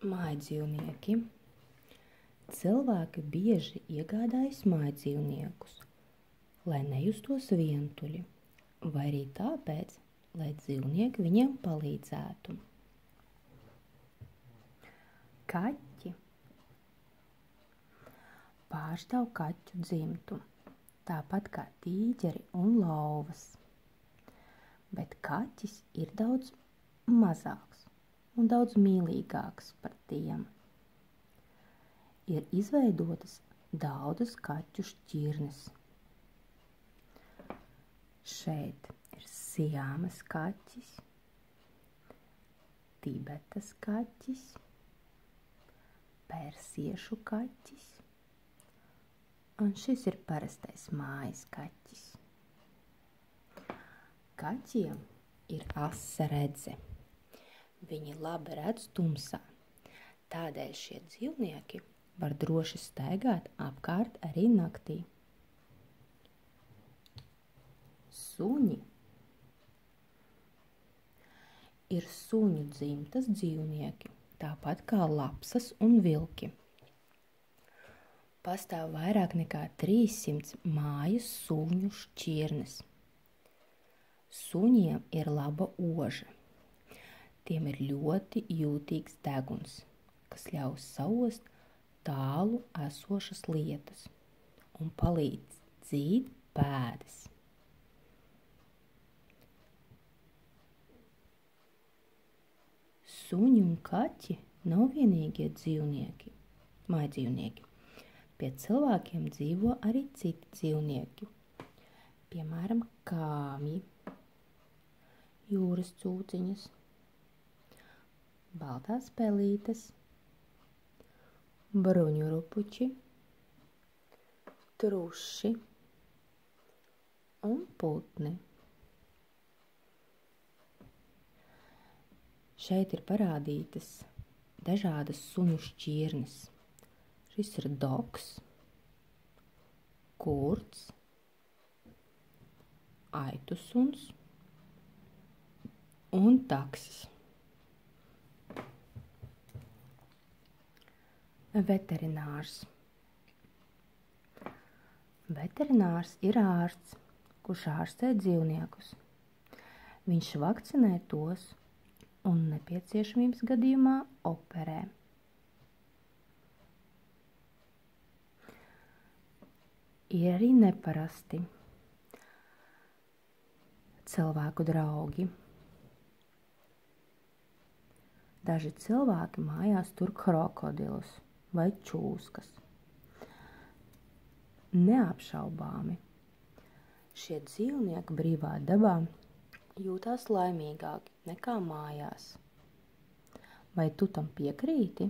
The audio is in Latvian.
Mājdzīvnieki. Cilvēki bieži iegādājas mājdzīvniekus, lai nejustos vientuļi, vai arī tāpēc, lai dzīvnieki viņiem palīdzētu. Kaķi pārstāv kaķu dzimtu, tāpat kā tīģeri un lauvas, bet kaķis ir daudz mazāks un daudz mīlīgāks par tiem. Ir izveidotas daudzas kaķu šķirnes. Šeit ir Siamas kaķis, Tibetas kaķis, persiešu kaķis, un šis ir parastais mājas kaķis. Kaķiem ir asa redze. Viņi labi redz tumsā, tādēļ šie dzīvnieki var droši staigāt apkārt arī naktī. Suņi ir suņu dzimtas dzīvnieki, tāpat kā lapsas un vilki. Pastāv vairāk nekā 300 mājas suņu šķirnes. Suņiem ir laba oža. Tiem ir ļoti jūtīgs deguns, kas ļaus saost tālu esošas lietas un palīdz dzīt pēdas. Suņi un kaķi nav vienīgie dzīvnieki, mājdzīvnieki. Pie cilvēkiem dzīvo arī citi dzīvnieki, piemēram, kāmji, jūras cūciņas, baltās pelītes, bruņurupuči, truši un putni. Šeit ir parādītas dažādas suņu šķirnes. Šis ir dogs, kurds, aitu suns un taksis. Veterinārs. Veterinārs ir ārsts, kurš ārstē dzīvniekus. Viņš vakcinē tos un nepieciešamības gadījumā operē. Ir arī neparasti cilvēku draugi. Daži cilvēki mājās tur krokodilus vai čūskas. Neapšaubāmi, šie dzīvnieki brīvā dabā jūtās laimīgāki nekā mājās. Vai tu tam piekrīti?